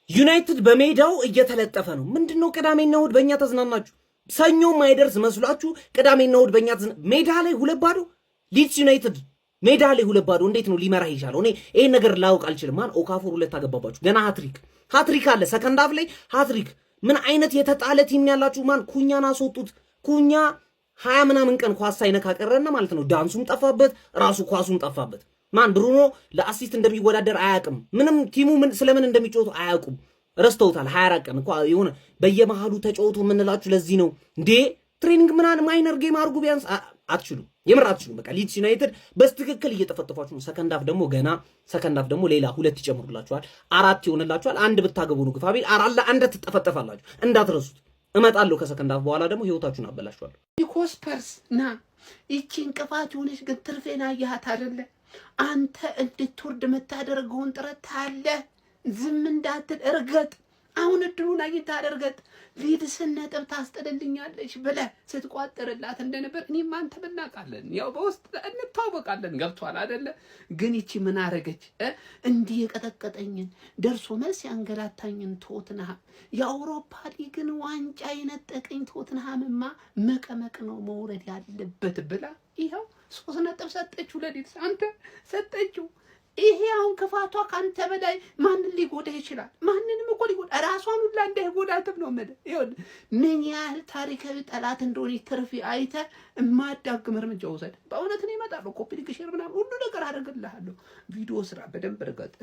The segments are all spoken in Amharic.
ዩናይትድ በሜዳው እየተለጠፈ ነው። ምንድነው ቅዳሜና እሑድ በእኛ ተዝናናችሁ? ሰኞ ማይደርስ መስሏችሁ ቅዳሜና እሑድ በእኛ ሜዳ ላይ 2-0 ሊድስ ዩናይትድ ሜዳ ላይ 2-0 እንዴት ነው ሊመራ ይቻለው? እኔ ይሄን ነገር ላውቅ አልችልም። ማን ኦካፎር 2 አገባባችሁ ገና ሃትሪክ አለ ሰከንድ ሃፍ ላይ ሃትሪክ። ምን አይነት የተጣለ ቲም ያላችሁ? ማን ኩኛን አስወጡት። ኩኛ 20 ምናምን ቀን ኳስ ሳይነካ ቀረና ማለት ነው። ዳንሱም ጠፋበት፣ ራሱ ኳሱም ጠፋበት። ማን ብሩኖ ለአሲስት እንደሚወዳደር አያውቅም። ምንም ቲሙ ስለምን እንደሚጫወቱ አያውቁም። ረስተውታል። 24 ቀን እንኳን የሆነ በየመሃሉ ተጫወቱ የምንላችሁ ለዚህ ነው እንዴ። ትሬኒንግ ምናምን ማይነር ጌም አድርጉ ቢያንስ። አትችሉም፣ የምር አትችሉም። በቃ ሊድስ ዩናይትድ በስትክክል እየተፈጠፋችሁ ነው። ሰከንድ ሃፍ ደግሞ ሌላ 2 ይጨምሩላችኋል፣ 4 ይሆንላችኋል። አንድ ብታገቡ ነው ግፋ ቢል 4-1 ትጠፈጠፋላችሁ። እንዳትረሱት። እመጣለሁ ከሰከንድ ሃፍ በኋላ ደግሞ ህይወታችሁን አበላሽዋለሁ። ኮስፐርስ ና ይቺ እንቅፋት የሆነች ግን ትርፌና ያህት አይደለ አንተ እንድትወርድ የምታደርገውን ጥረት ታለ ዝም እንዳትል እርገጥ። አሁን እድሉን አግኝተሃል፣ እርገጥ። ሊድስን ነጥብ ታስጥልልኛለች ብለህ ስትቋጥርላት እንደነበር እኔም አንተ ብናውቃለን። ያው በውስጥ እንተዋወቃለን። ገብቷል አይደለ? ግን ይቺ ምን አረገች? እንዲህ የቀጠቀጠኝን ደርሶ መልስ ያንገላታኝን ቶትንሃም የአውሮፓ ሊግን ዋንጫ የነጠቀኝ ቶትንሃምማ መቀመቅ ነው መውረድ ያለበት ብላ ይኸው 3 ነጥብ ሰጠችው ለሊድስ። አንተ ሰጠችው። ይሄ አሁን ክፋቷ ካንተ በላይ ማንን ሊጎዳ ይችላል? ማንንም እኮ ሊጎዳ ራሷን ሁላ እንዳይጎዳትም ነው ማለት። ይሁን ምን ያህል ታሪካዊ ጠላት እንደሆነ ትርፊ አይተ ማዳግም እርምጃ ወሰድ። በእውነት ነው ይመጣሉ። ኮፒ ሊንክ ሼር ምናምን ሁሉ ነገር አደርግልሃለሁ። ቪዲዮ ስራ በደንብ እርገጥ።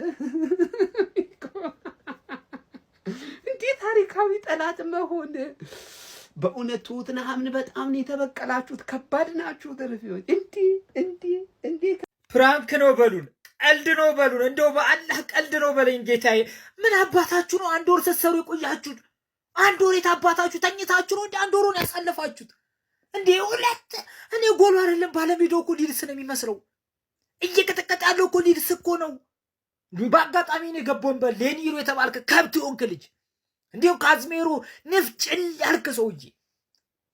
እንዴ ታሪካዊ ጠላት መሆን በእውነት ቶትንሃምን በጣም ነው የተበቀላችሁት። ከባድ ናችሁ ትርፊዎች። እንዴ ፕራንክ ነው በሉን፣ ቀልድ ነው በሉን። እንደው በአላህ ቀልድ ነው በለኝ ጌታዬ። ምን አባታችሁ ነው 1 ወር ስትሰሩ የቆያችሁት? 1 ወር የታባታችሁ ተኝታችሁ ነው እንደ 1 ወሩን ያሳለፋችሁት እንዴ? ሁለት እኔ ጎሉ አይደለም ባለሜዳው እኮ ሊድስ ነው የሚመስለው። እየቀጠቀጠ ያለው እኮ ሊድስ እኮ ነው። በአጋጣሚ ነው የገባውን በሌኒሮ የተባልክ ከብት ሆንክ ልጅ። እንዲሁ ካዝሜሮ ንፍጭል ያልክ ሰውዬ።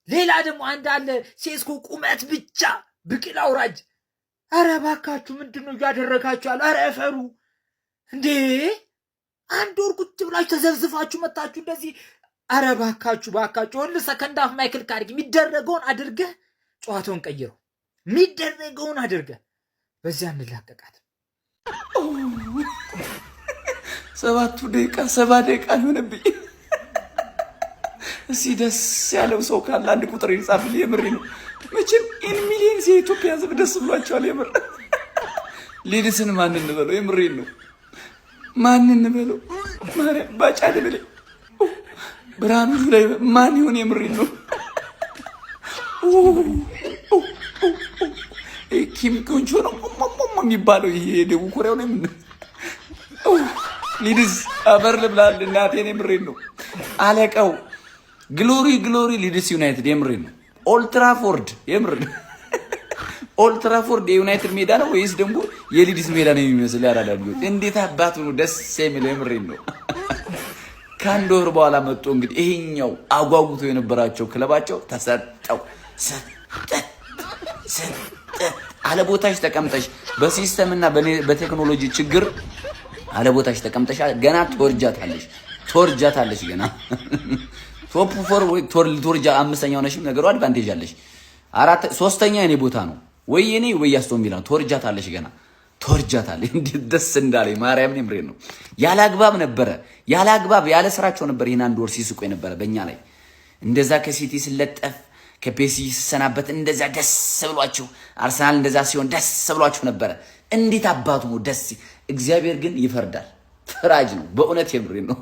ሌላ ደግሞ አንድ አለ ሴስኮ ቁመት ብቻ ብቅል አውራጅ። አረ ባካችሁ ምንድነው እያደረጋችሁ ያለ? አረ እፈሩ እንዴ! 1 ወር ቁጭ ብላችሁ ተዘብዝፋችሁ መጣችሁ እንደዚህ። አረ ባካችሁ ሁሉ ሰከንድ ሃፍ ማይክል ካሪክ የሚደረገውን አድርገህ ጨዋታውን ቀይረው። የሚደረገውን አድርገህ በዚያ እንላቀቃት። 7 ደቂቃ ሆነብኝ። እስኪ ደስ ያለው ሰው ካለ 1 ቁጥር ይጻፍልኝ። የምሬ ነው። መቼም ኢን ሚሊየንስ የኢትዮጵያ ሕዝብ ደስ ብሏቸዋል። የምር ሊድስን ማን እንበለው? የምሬ ነው። ማን እንበለው? ማርያም ባጫ ደበሌ ብርሃኑ ላይ ማን ይሆን? የምሬ ነው። ኪም ኮንቾ ነው የሚባለው። ይሄ ደቡብ ኮሪያው ነው። ሊድስ አፈር ልብላል እናቴን። የምሬ ነው። አለቀው ግሎሪ ሊድስ ዩናይትድ። የምሬ ነው። ኦልትራፎርድ የምር ኦልትራፎርድ የዩናይትድ ሜዳ ነው ወይስ ደግሞ የሊድስ ሜዳ ነው የሚመስል? ያራዳሉ። እንዴት አባቱ ነው ደስ የሚለው። የምሬ ነው። ከ1 ወር በኋላ መጥቶ እንግዲህ ይሄኛው አጓጉቶ የነበራቸው ክለባቸው ተሰጠው። አለ ቦታሽ ተቀምጠሽ በሲስተምና በቴክኖሎጂ ችግር አለ ቦታሽ ተቀምጠሽ ገና ተወርጃታለሽ ገና ቶፕ 4 ወይ ቶርጃ 5ኛው ነሽም ነገሩ አድቫንቴጅ አለሽ። 3ኛ የኔ ቦታ ነው ወይ የኔ ወይ አስቶን ቪላ ተወርጃታለሽ ገና ተወርጃታለሽ። እንዴት ደስ እንዳለኝ ማርያምን። የምሬ ነው። ያለ አግባብ ያለ ስራቸው ነበር ይሄን 1 ወር ሲስቆ የነበረ በእኛ ላይ። እንደዛ ከሲቲ ስለጠፍ ከፔሲ ሲሰናበት እንደዛ ደስ ብሏቸው፣ አርሰናል እንደዛ ሲሆን ደስ ብሏቸው ነበረ። እንዴት አባቱ ነው ደስ። እግዚአብሔር ግን ይፈርዳል፣ ፈራጅ ነው በእውነት። የምሬ ነው።